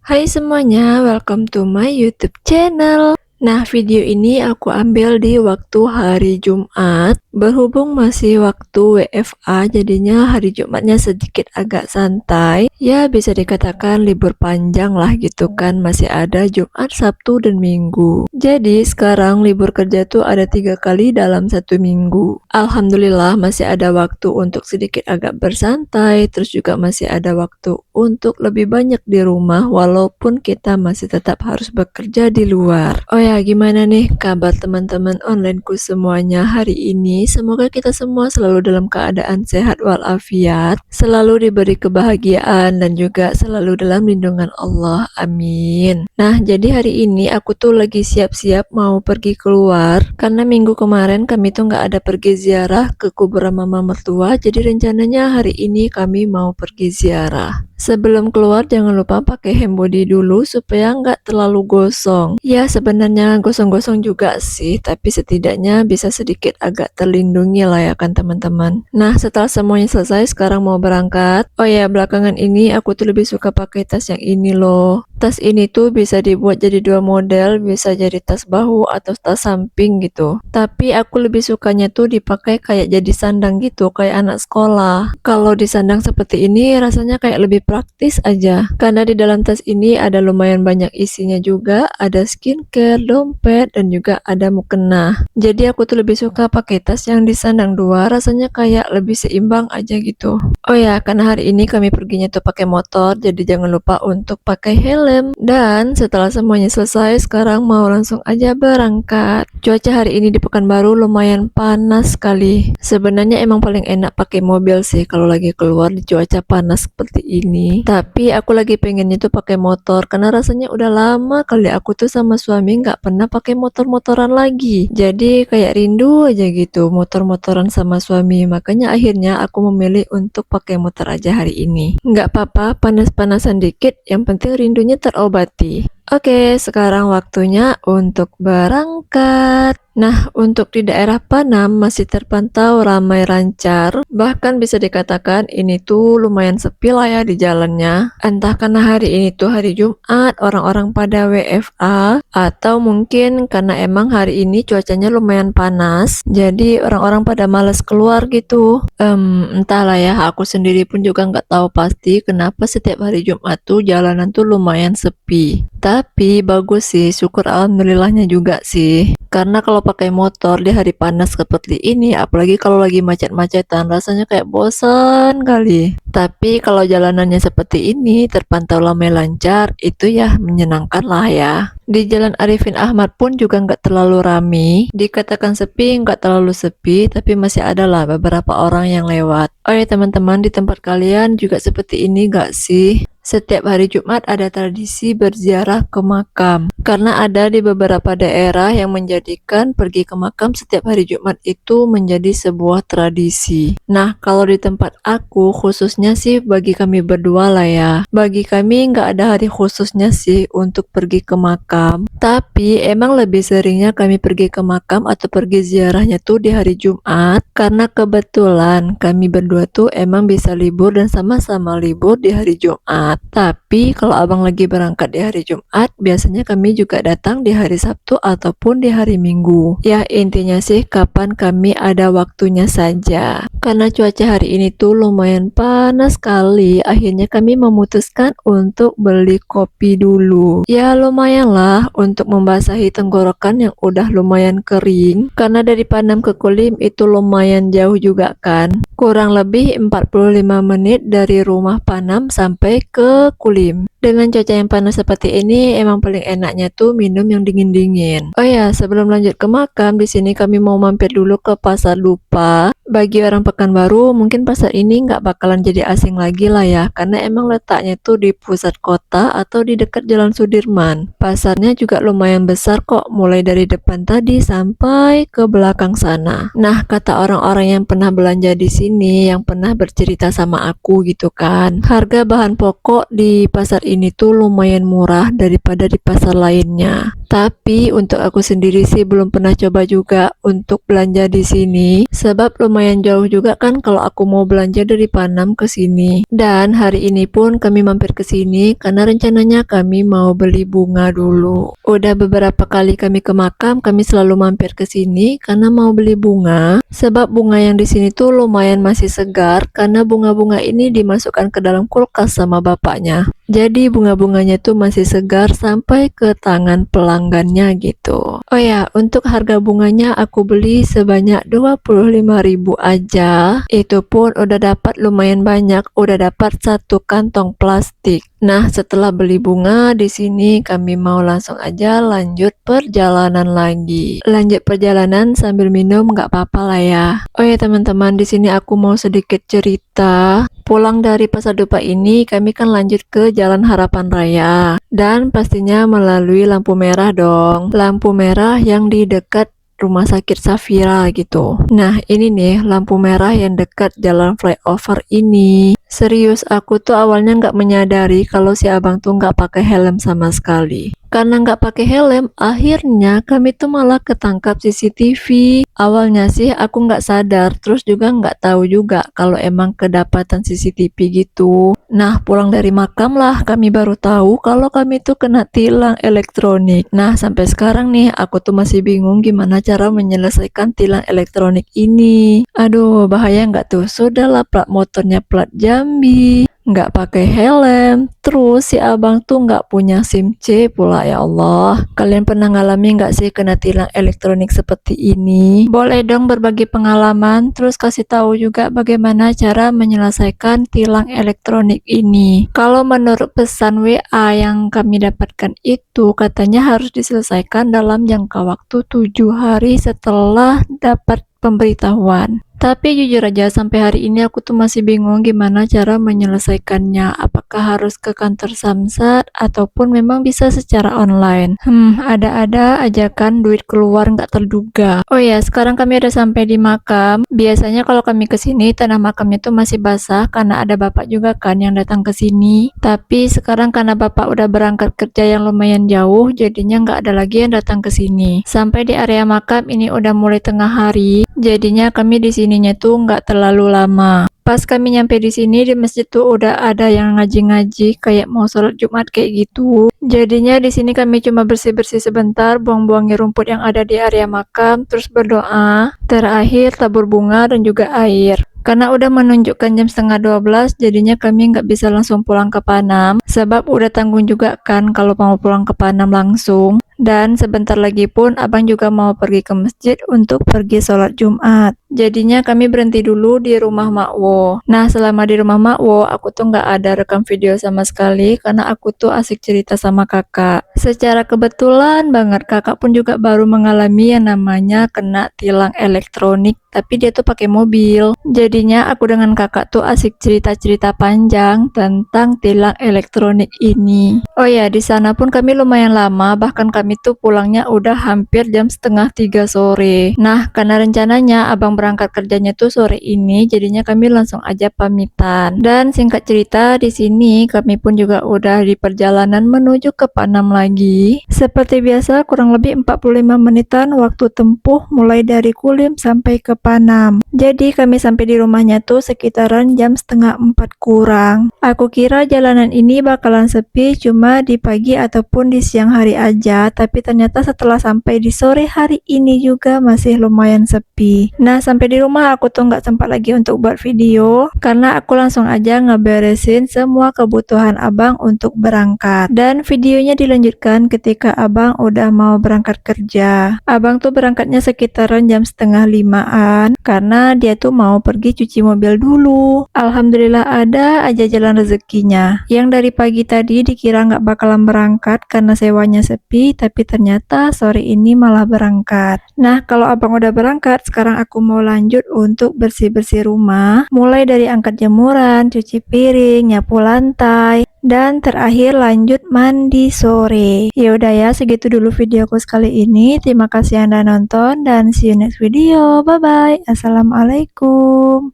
Hai semuanya, welcome to my YouTube channel. Nah, video ini aku ambil di waktu hari Jumat. Berhubung masih waktu WFA, jadinya hari Jumatnya sedikit agak santai. Ya, bisa dikatakan libur panjang lah gitu kan. Masih ada Jumat, Sabtu, dan Minggu. Jadi, sekarang libur kerja tuh ada 3 kali dalam satu minggu. Alhamdulillah masih ada waktu untuk sedikit agak bersantai. Terus juga masih ada waktu untuk lebih banyak di rumah walaupun kita masih tetap harus bekerja di luar. Oh ya, gimana nih kabar teman-teman onlineku semuanya hari ini? Semoga kita semua selalu dalam keadaan sehat walafiat, selalu diberi kebahagiaan dan juga selalu dalam lindungan Allah. Amin. Nah, jadi hari ini aku tuh lagi siap-siap mau pergi keluar karena minggu kemarin kami tuh nggak ada pergi ziarah ke kuburan mama mertua, jadi rencananya hari ini kami mau pergi ziarah. Sebelum keluar jangan lupa pakai hand body dulu supaya nggak terlalu gosong. Ya sebenarnya gosong-gosong juga sih, tapi setidaknya bisa sedikit agak terlindungi lah ya kan teman-teman. Nah setelah semuanya selesai sekarang mau berangkat. Oh ya belakangan ini aku tuh lebih suka pakai tas yang ini loh. Tas ini tuh bisa dibuat jadi dua model, bisa jadi tas bahu atau tas samping gitu. Tapi aku lebih sukanya tuh dipakai kayak jadi sandang gitu, kayak anak sekolah. Kalau disandang seperti ini rasanya kayak lebih praktis aja. Karena di dalam tas ini ada lumayan banyak isinya juga, ada skincare, dompet, dan juga ada mukena. Jadi aku tuh lebih suka pakai tas yang disandang dua, rasanya kayak lebih seimbang aja gitu. Oh ya, karena hari ini kami perginya tuh pakai motor, jadi jangan lupa untuk pakai helm. Dan setelah semuanya selesai, sekarang mau langsung aja berangkat. Cuaca hari ini di Pekanbaru lumayan panas sekali. Sebenarnya emang paling enak pakai mobil sih kalau lagi keluar di cuaca panas seperti ini. Tapi aku lagi pengennya tuh pakai motor karena rasanya udah lama kali aku tuh sama suami nggak pernah pakai motor-motoran lagi. Jadi kayak rindu aja gitu motor-motoran sama suami. Makanya akhirnya aku memilih untuk pakai motor aja hari ini. Nggak apa-apa, panas-panasan dikit, yang penting rindunya terobati. Oke, sekarang waktunya untuk berangkat. Nah, untuk di daerah Panam masih terpantau ramai lancar. Bahkan bisa dikatakan ini tuh lumayan sepi lah ya di jalannya. Entah karena hari ini tuh hari Jumat, orang-orang pada WFA, atau mungkin karena emang hari ini cuacanya lumayan panas, jadi orang-orang pada males keluar gitu. Entahlah ya, aku sendiri pun juga nggak tahu pasti kenapa setiap hari Jumat tuh jalanan tuh lumayan sepi. Tapi bagus sih, syukur alhamdulillahnya juga sih. Karena kalau pakai motor di hari panas seperti ini, apalagi kalau lagi macet-macetan, rasanya kayak bosan kali. Tapi kalau jalanannya seperti ini, terpantau ramai lancar, itu ya menyenangkan lah ya. Di Jalan Arifin Ahmad pun juga nggak terlalu rame. Dikatakan sepi, nggak terlalu sepi, tapi masih ada lah beberapa orang yang lewat. Oh ya teman-teman, di tempat kalian juga seperti ini nggak sih? Setiap hari Jumat ada tradisi berziarah ke makam. Karena ada di beberapa daerah yang menjadikan pergi ke makam setiap hari Jumat itu menjadi sebuah tradisi. Nah, kalau di tempat aku khususnya sih bagi kami berdua lah ya. Bagi kami nggak ada hari khususnya sih untuk pergi ke makam. Tapi emang lebih seringnya kami pergi ke makam atau pergi ziarahnya tuh di hari Jumat. Karena kebetulan kami berdua tuh emang bisa libur dan sama-sama libur di hari Jumat. Tapi kalau abang lagi berangkat di hari Jumat, biasanya kami juga datang di hari Sabtu ataupun di hari Minggu. Ya intinya sih kapan kami ada waktunya saja. Karena cuaca hari ini tuh lumayan panas sekali, akhirnya kami memutuskan untuk beli kopi dulu. Ya lumayan lah untuk membasahi tenggorokan yang udah lumayan kering. Karena dari Panam ke Kulim itu lumayan jauh juga kan. Kurang lebih 45 menit dari rumah Panam sampai ke Kulim. Dengan cuaca yang panas seperti ini, emang paling enaknya tuh minum yang dingin-dingin. Oh ya, sebelum lanjut ke makam, di sini kami mau mampir dulu ke Pasar Dupa. Bagi orang Pekanbaru, mungkin pasar ini nggak bakalan jadi asing lagi lah ya, karena emang letaknya tuh di pusat kota atau di dekat Jalan Sudirman. Pasarnya juga lumayan besar kok, mulai dari depan tadi sampai ke belakang sana. Nah, kata orang-orang yang pernah belanja di sini, yang pernah bercerita sama aku gitu kan, harga bahan pokok di pasar ini tuh lumayan murah daripada di pasar lainnya. Tapi untuk aku sendiri sih belum pernah coba juga untuk belanja di sini, sebab lumayan jauh juga kan kalau aku mau belanja dari Panam ke sini. Dan hari ini pun kami mampir ke sini karena rencananya kami mau beli bunga dulu. Udah beberapa kali kami ke makam, kami selalu mampir ke sini karena mau beli bunga, sebab bunga yang di sini tuh lumayan masih segar karena bunga-bunga ini dimasukkan ke dalam kulkas sama bapaknya. Jadi bunga-bunganya tuh masih segar sampai ke tangan pelanggannya gitu. Oh ya, untuk harga bunganya aku beli sebanyak 25.000 aja. Itu pun udah dapat lumayan banyak, udah dapat satu kantong plastik. Nah, setelah beli bunga di sini kami mau langsung aja lanjut perjalanan lagi. Lanjut perjalanan sambil minum nggak apa-apa lah ya. Oh ya teman-teman, di sini aku mau sedikit cerita. Pulang dari Pasar Dupa ini, kami kan lanjut ke Jalan Harapan Raya. Dan pastinya melalui lampu merah dong. Lampu merah yang di dekat Rumah Sakit Safira gitu. Nah, ini nih lampu merah yang dekat jalan flyover ini. Serius, aku tuh awalnya nggak menyadari kalau si abang tuh nggak pakai helm sama sekali. Karena nggak pakai helm, akhirnya kami tuh malah ketangkap CCTV. Awalnya sih aku nggak sadar, terus juga nggak tahu juga kalau emang kedapatan CCTV gitu. Nah, pulang dari makam lah kami baru tahu kalau kami tuh kena tilang elektronik. Nah, sampai sekarang nih aku tuh masih bingung gimana cara menyelesaikan tilang elektronik ini. Aduh, bahaya nggak tuh? Sudahlah, plat motornya plat Jambi, nggak pakai helm, terus si abang tuh nggak punya SIM C pula. Ya Allah, kalian pernah ngalami nggak sih kena tilang elektronik seperti ini? Boleh dong berbagi pengalaman, terus kasih tahu juga bagaimana cara menyelesaikan tilang elektronik ini. Kalau menurut pesan WA yang kami dapatkan itu, katanya harus diselesaikan dalam jangka waktu 7 hari setelah dapat pemberitahuan. Tapi jujur aja sampai hari ini aku tuh masih bingung gimana cara menyelesaikannya. Apakah harus ke kantor Samsat ataupun memang bisa secara online? Ada-ada aja kan duit keluar nggak terduga. Oh ya, sekarang kami udah sampai di makam. Biasanya kalau kami ke sini tanah makamnya tuh masih basah karena ada bapak juga kan yang datang ke sini. Tapi sekarang karena bapak udah berangkat kerja yang lumayan jauh, jadinya nggak ada lagi yang datang ke sini. Sampai di area makam ini udah mulai tengah hari. Jadinya kami di sininya tuh nggak terlalu lama. Pas kami nyampe di sini di masjid tuh udah ada yang ngaji-ngaji kayak mau sholat Jumat kayak gitu. Jadinya di sini kami cuma bersih-bersih sebentar, buang-buangi rumput yang ada di area makam, terus berdoa. Terakhir tabur bunga dan juga air. Karena udah menunjukkan jam setengah 12, jadinya kami nggak bisa langsung pulang ke Panam. Sebab udah tanggung juga kan kalau mau pulang ke Panam langsung. Dan sebentar lagi pun abang juga mau pergi ke masjid untuk pergi sholat Jumat. Jadinya kami berhenti dulu di rumah Makwo. Nah, selama di rumah Makwo, aku tuh nggak ada rekam video sama sekali karena aku tuh asik cerita sama kakak. Secara kebetulan banget, kakak pun juga baru mengalami yang namanya kena tilang elektronik, tapi dia tuh pakai mobil. Jadinya aku dengan kakak tuh asik cerita-cerita panjang tentang tilang elektronik ini. Oh ya, di sana pun kami lumayan lama, bahkan kami tuh pulangnya udah hampir jam setengah 3 sore. Nah, karena rencananya abang berangkat kerjanya tuh sore ini, jadinya kami langsung aja pamitan. Dan singkat cerita, di sini kami pun juga udah di perjalanan menuju ke Panam lagi. Seperti biasa, kurang lebih 45 menitan waktu tempuh mulai dari Kulim sampai ke Panam. Jadi kami sampai di rumahnya tuh sekitaran jam setengah 4 kurang. Aku kira jalanan ini bakalan sepi cuma di pagi ataupun di siang hari aja, tapi ternyata setelah sampai di sore hari ini juga masih lumayan sepi. Nah, sampai di rumah aku tuh nggak sempat lagi untuk buat video karena aku langsung aja ngeberesin semua kebutuhan abang untuk berangkat. Dan videonya dilanjutkan ketika abang udah mau berangkat kerja. Abang tuh berangkatnya sekitaran jam setengah 5-an karena dia tuh mau pergi cuci mobil dulu. Alhamdulillah ada aja jalan rezekinya. Yang dari pagi tadi dikira nggak bakalan berangkat karena sewanya sepi, tapi ternyata sore ini malah berangkat. Nah, kalau abang udah berangkat, sekarang aku mau lanjut untuk bersih-bersih rumah. Mulai dari angkat jemuran, cuci piring, nyapu lantai, dan terakhir lanjut mandi sore. Ya udah ya, segitu dulu videoku sekali ini. Terima kasih Anda nonton dan see you next video. Bye bye. Assalamualaikum.